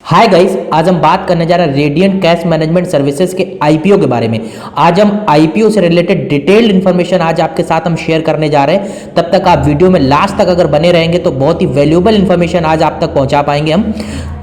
Hi guys, आज हम बात करने जा रहे हैं रेडियंट कैश मैनेजमेंट सर्विसेज के आईपीओ के बारे में। आज हम आईपीओ से रिलेटेड डिटेल्ड इन्फॉर्मेशन आज आपके साथ हम शेयर करने जा रहे हैं। तब तक आप वीडियो में लास्ट तक अगर बने रहेंगे तो बहुत ही वैल्यूएबल इन्फॉर्मेशन आज आप तक पहुंचा पाएंगे। हम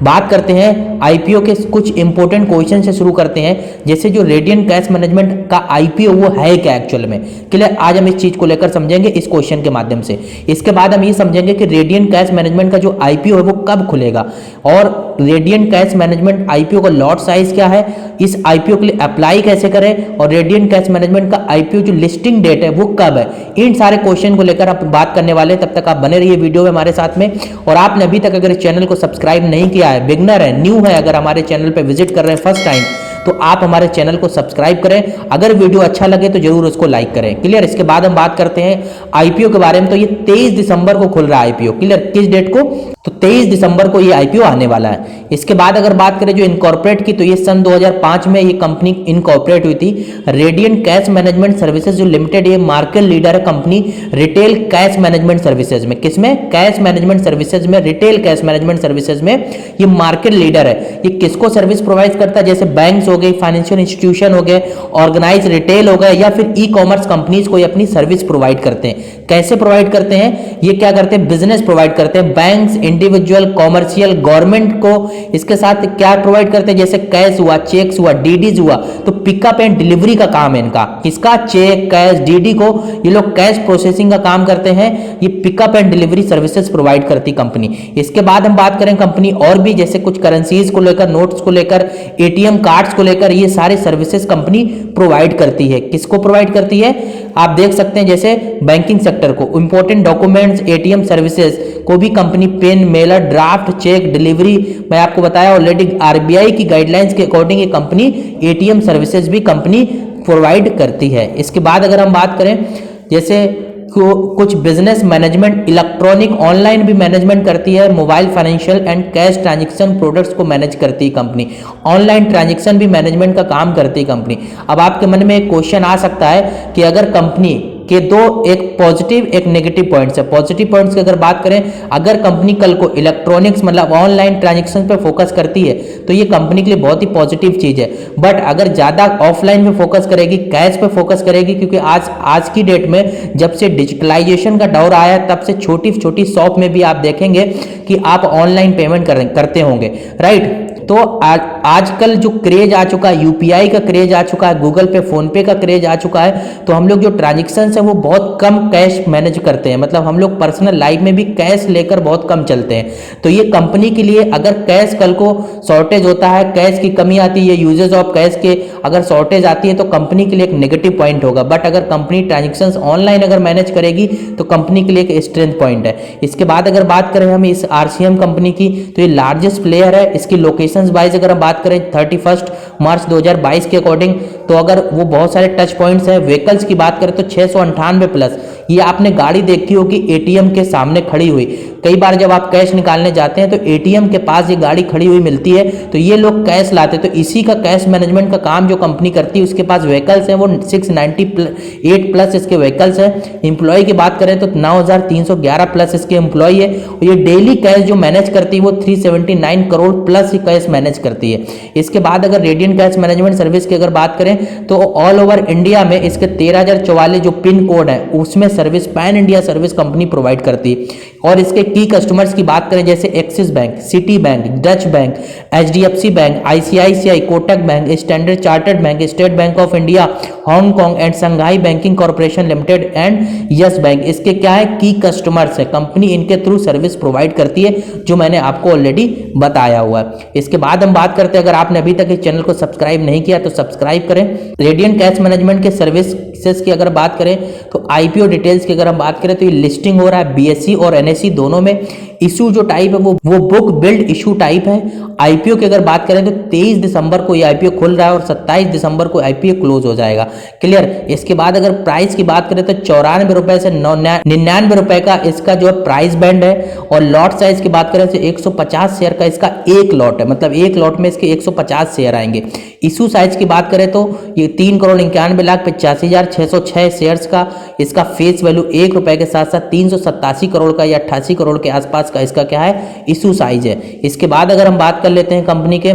बात करते हैं आईपीओ के कुछ इंपॉर्टेंट क्वेश्चन से शुरू करते हैं। जैसे जो रेडियंट कैश मैनेजमेंट का आईपीओ वो है क्या एक्चुअल में, क्लियर। आज हम इस चीज को लेकर समझेंगे इस क्वेश्चन के माध्यम से। इसके बाद हम ये समझेंगे कि रेडियंट कैश मैनेजमेंट का जो आईपीओ है वो कब खुलेगा, और रेडियंट कैश मैनेजमेंट आईपीओ का लॉट साइज क्या है, इस आईपीओ के लिए अप्लाई कैसे करें, और रेडियंट कैश मैनेजमेंट का आईपीओ जो लिस्टिंग डेट है वो कब है। इन सारे क्वेश्चन को लेकर आप बात करने वाले हैं। तब तक आप बने रहिए वीडियो में हमारे साथ में। और आपने अभी तक अगर इस चैनल को सब्सक्राइब नहीं किया है, बिगनर है, न्यू है, अगर हमारे चैनल पे विजिट कर रहे हैं फर्स्ट टाइम, तो आप हमारे चैनल को सब्सक्राइब करें। अगर वीडियो अच्छा लगे तो जरूर उसको लाइक करें, क्लियर। इसके बाद हम बात करते हैं आईपीओ के बारे में। तो ये 23 दिसंबर को खुल रहा है आईपीओ, क्लियर। किस डेट को? तो 23 दिसंबर को ये आईपीओ आने वाला है। इसके बाद अगर बात करें जो इनकॉर्पोरेट की, तो ये सन 2005 में ये कंपनी इनकॉर्पोरेट हुई थी। रेडियंट कैश मैनेजमेंट सर्विसेज जो लिमिटेड, ये मार्केट लीडर है company retail cash management services में। किसमें? कैश मैनेजमेंट सर्विसेज में, रिटेल कैश मैनेजमेंट सर्विसेज में ये मार्केट लीडर है। ये किसको सर्विस प्रोवाइड करता है? जैसे बैंक्स हो गए, फाइनेंशियल इंस्टीट्यूशन हो गए, ऑर्गेनाइज रिटेल हो गए, या फिर ई कॉमर्स कंपनीज को ये अपनी सर्विस प्रोवाइड करते हैं। कैसे प्रोवाइड करते हैं? ये क्या करते हैं? बिजनेस प्रोवाइड करते हैं। बैंक्स, इंडिविजुअल, कॉमर्शियल, गवर्नमेंट को इसके साथ क्या प्रोवाइड करते हैं? जैसे कैश हुआ, चेक्स हुआ, डीडीज हुआ। तो पिकअप एंड डिलीवरी का काम है इनका। किसका? चेक, कैश, डीडी को ये लोग कैश प्रोसेसिंग का काम करते हैं। ये pickup and delivery services provide करती कंपनी। इसके बाद हम बात करें कंपनी और भी, जैसे कुछ करेंसीज को लेकर, नोट्स को लेकर, एटीएम कार्ड्स को लेकर, ये सारे सर्विसेज कंपनी प्रोवाइड करती है। किसको प्रोवाइड करती है? आप देख सकते हैं जैसे बैंकिंग सेक्टर को, इंपॉर्टेंट डॉक्यूमेंट्स, एटीएम सर्विसेज को भी company pen, mailer, draft, cheque, delivery, मैं आपको बताया ऑलरेडी आरबीआई की गाइडलाइंस के अकॉर्डिंग ये कंपनी एटीएम सर्विसेज भी कंपनी प्रोवाइड करती है। इसके बाद अगर हम बात करें जैसे कुछ बिजनेस मैनेजमेंट, इलेक्ट्रॉनिक, ऑनलाइन भी मैनेजमेंट करती है। Mobile, financial and cash transaction products को मैनेज करती है कंपनी। ऑनलाइन ट्रांजैक्शन भी मैनेजमेंट का काम करती है कंपनी। अब आपके मन में एक क्वेश्चन आ सकता है कि अगर कंपनी के दो, एक पॉजिटिव एक नेगेटिव पॉइंट्स है। पॉजिटिव पॉइंट्स की अगर बात करें, अगर कंपनी कल को इलेक्ट्रॉनिक्स मतलब ऑनलाइन ट्रांजैक्शन पे फोकस करती है तो ये कंपनी के लिए बहुत ही पॉजिटिव चीज है। बट अगर ज्यादा ऑफलाइन पे फोकस करेगी, कैश पे फोकस करेगी, क्योंकि आज की डेट में जब से डिजिटलाइजेशन का दौर आया तब से छोटी छोटी शॉप में भी आप देखेंगे कि आप ऑनलाइन पेमेंट करते होंगे, राइट। तो आजकल जो क्रेज आ चुका है, यूपीआई का क्रेज आ चुका है, गूगल पे, फोन पे का क्रेज आ चुका है। तो हम लोग जो ट्रांजेक्शन है वो बहुत कम कैश मैनेज करते हैं, मतलब हम लोग पर्सनल लाइफ में भी कैश लेकर बहुत कम चलते हैं। तो ये कंपनी के लिए अगर कैश कल को शॉर्टेज होता है, कैश की कमी आती है, यूजेज ऑफ कैश के अगर शॉर्टेज आती है तो कंपनी के लिए एक नेगेटिव पॉइंट होगा। बट अगर कंपनी ट्रांजेक्शन ऑनलाइन अगर मैनेज करेगी तो कंपनी के लिए एक स्ट्रेंथ पॉइंट है। इसके बाद अगर बात करें हम इस आरसीएम कंपनी की, तो ये लार्जेस्ट प्लेयर है। इसकी लोकेशन वाइज अगर हम बात करें 31 मार्च 2022 के अकॉर्डिंग, तो अगर वो बहुत सारे टच पॉइंट्स हैं। व्हीकल्स की बात करें तो 698 प्लस। ये आपने गाड़ी देखी होगी एटीएम के सामने खड़ी हुई। कई बार जब आप कैश निकालने जाते हैं तो एटीएम के पास ये गाड़ी खड़ी हुई मिलती है, तो ये लोग कैश लाते हैं। तो इसी का कैश मैनेजमेंट का काम जो कंपनी करती है, उसके पास व्हीकल्स हैं वो 698 प्लस इसके व्हीकल्स हैं। एम्प्लॉय की बात करें तो 9311 प्लस इसके एम्प्लॉय है। और ये डेली कैश जो मैनेज करती है वो 379 करोड़ प्लस ही कैश मैनेज करती है। इसके बाद अगर रेडियंट कैश मैनेजमेंट सर्विस की अगर बात करें तो ऑल ओवर इंडिया में इसके 13,044 जो पिन कोड है उसमें service pan India service company provide करती है। और इसके की कस्टमर्स की बात करें जैसे axis bank, city bank, Dutch bank, HDFC bank, ICICI, Kotak bank, standard chartered bank, state bank of India, Hong Kong and Shanghai banking corporation limited and yes bank, इसके क्या है? की कस्टमर्स है। कंपनी इनके थ्रू सर्विस प्रोवाइड करती है, जो मैंने आपको ऑलरेडी बताया हुआ है। इसके बाद हम बात करते हैं, अगर आपने अभी तक इस चैनल को सब्सक्राइब नहीं किया तो सब्सक्राइब करें। रेडियंट कैश मैनेजमेंट के सर्विसेज की अगर बात करें तो आईपीओ डिटेल्स की अगर हम बात करें तो ये लिस्टिंग हो रहा है बीएसई और एनएसई दोनों में। इशू जो टाइप है वो बुक बिल्ड इशू टाइप है। आईपीओ की अगर बात करें तो 23 दिसंबर को ये आईपीओ खुल रहा है और 27 दिसंबर को आईपीओ क्लोज हो जाएगा, क्लियर। इसके बाद अगर प्राइस की बात करें तो 94 रुपए से 99 रुपए का इसका जो प्राइस बैंड है। और लॉट साइज की बात करें तो 150 शेयर का इसका एक लॉट है, मतलब एक लॉट में इसके 150 शेयर आएंगे। इशू साइज की बात करें तो ये 3,91,85,000 1606 शेयर्स का इसका फेस वैल्यू 1 रुपए के साथ साथ 387 करोड़ का या 88 करोड़ के आसपास का इसका क्या है इशू साइज है। इसके बाद अगर हम बात कर लेते हैं कंपनी के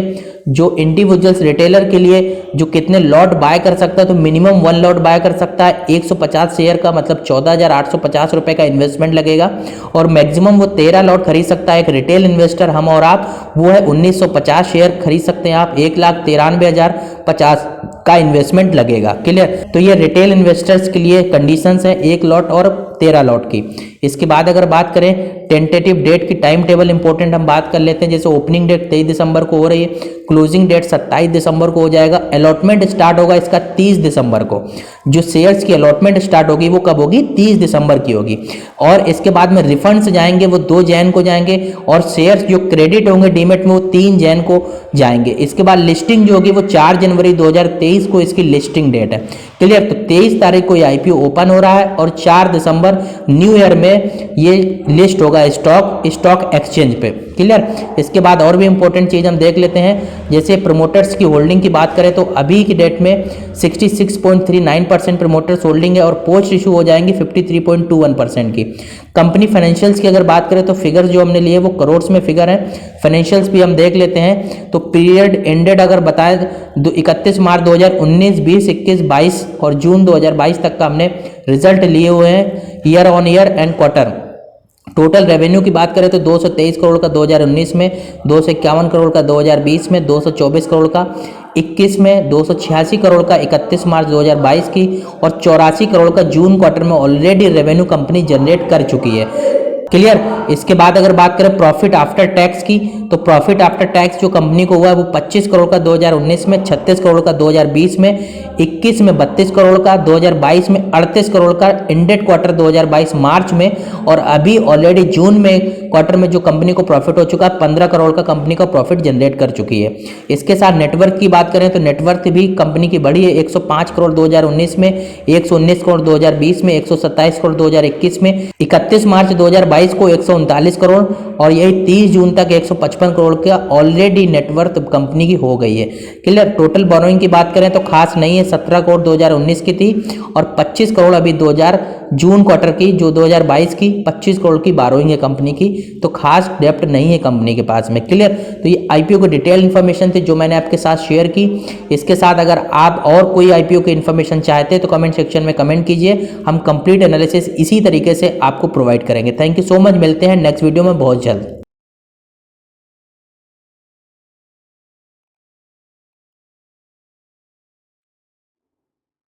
जो इंडिविजुअल्स रिटेलर के लिए जो कितने लॉट बाय कर सकता है, तो मिनिमम 1 लॉट बाय कर सकता है 150 शेयर का, मतलब 14,850 रुपए का इन्वेस्टमेंट लगेगा। और मैक्सिमम वो 13 लॉट खरीद सकता है एक रिटेल इन्वेस्टर हम और आप, वो है 1950 शेयर खरीद सकते हैं आप, 1,93,050 का इन्वेस्टमेंट लगेगा। क्लियर। तो ये रिटेल इन्वेस्टर्स के लिए कंडीशंस है 1 लॉट और 13 लॉट की। इसके बाद अगर बात करें टेंटेटिव डेट की, टाइम टेबल इंपॉर्टेंट हम बात कर लेते हैं। जैसे ओपनिंग डेट 23 दिसंबर को हो रही है, क्लोजिंग डेट 27 दिसंबर को हो जाएगा, अलॉटमेंट स्टार्ट होगा इसका 30 दिसंबर को। जो शेयर्स की अलॉटमेंट स्टार्ट होगी वो कब होगी 30 दिसंबर की होगी। और इसके बाद में रिफंड्स जाएंगे वो 2 जैन को जाएंगे, और शेयर्स जो क्रेडिट होंगे डीमेट में वो 3 जैन को जाएंगे। इसके बाद लिस्टिंग जो होगी वो 4 जनवरी 2023 को इसकी लिस्टिंग डेट है। क्लियर। तो 23 तारीख को ये आईपीओ ओपन हो रहा है और 4 दिसंबर न्यू ईयर में ये लिस्ट होगा स्टॉक एक्सचेंज पे। क्लियर। इसके बाद और भी इंपॉर्टेंट चीज हम देख लेते हैं। जैसे प्रमोटर्स की होल्डिंग की बात करें तो अभी की डेट में 66.39% प्रमोटर्स होल्डिंग है और पोस्ट इशू हो जाएंगी 53.21% की। कंपनी फाइनेंशियल्स की अगर बात करें तो फिगर जो हमने लिए वो करोड़्स में फिगर है। फाइनेंशियल्स भी हम देख लेते हैं। तो पीरियड एंडेड अगर बताएं 31 मार्च 2019, 20, 21, 22 और जून 2022 तक का हमने रिजल्ट लिए हुए हैं year on year and quarter. Total revenue की बात करें तो 223 करोड़ का 2019 में, 251 करोड़ का 2020 में, 224 करोड़ का 21 में, 286 करोड़ का 31 मार्च 2022 की, और 84 करोड़ का जून क्वार्टर में ऑलरेडी रेवेन्यू कंपनी जनरेट कर चुकी है। क्लियर। इसके बाद अगर बात करें प्रॉफिट आफ्टर टैक्स की, तो प्रॉफिट आफ्टर टैक्स जो कंपनी को हुआ है वो 25 करोड़ का 2019 में, 36 करोड़ का 2020 में, 21 में 32 करोड़ का, 2022 में 38 करोड़ का एंडेड क्वार्टर 2022 मार्च में, और अभी ऑलरेडी जून में क्वार्टर में जो कंपनी को प्रॉफिट हो चुका है 15 करोड़ का कंपनी का प्रॉफिट जनरेट कर चुकी है। इसके साथ नेटवर्क की बात करें तो नेटवर्क भी कंपनी की बढ़ी है 105 करोड़ 2019 में, 119 करोड़ 2020 में, 127 करोड़ 2021 में, 31 मार्च 2022 को 139 करोड़, और यही 30 जून तक 155 करोड़ का ऑलरेडी नेटवर्थ कंपनी की हो गई है। क्लियर। टोटल बोरोइंग की बात करें तो खास नहीं है, 17 करोड़ 2019 की थी और 25 करोड़ अभी जून क्वार्टर की जो 2022 की 25 करोड़ की बोरोइंग है कंपनी की, तो खास डेप्ट नहीं है कंपनी के पास में। क्लियर। तो ये आईपीओ की डिटेल इन्फॉर्मेशन थी जो मैंने आपके साथ शेयर की। इसके साथ अगर आप और कोई आईपीओ की इन्फॉर्मेशन चाहते हैं तो कमेंट सेक्शन में कमेंट कीजिए, हम कंप्लीट एनालिसिस इसी तरीके से आपको प्रोवाइड करेंगे। थैंक यू सो मच, मिलते हैं नेक्स्ट वीडियो में बहुत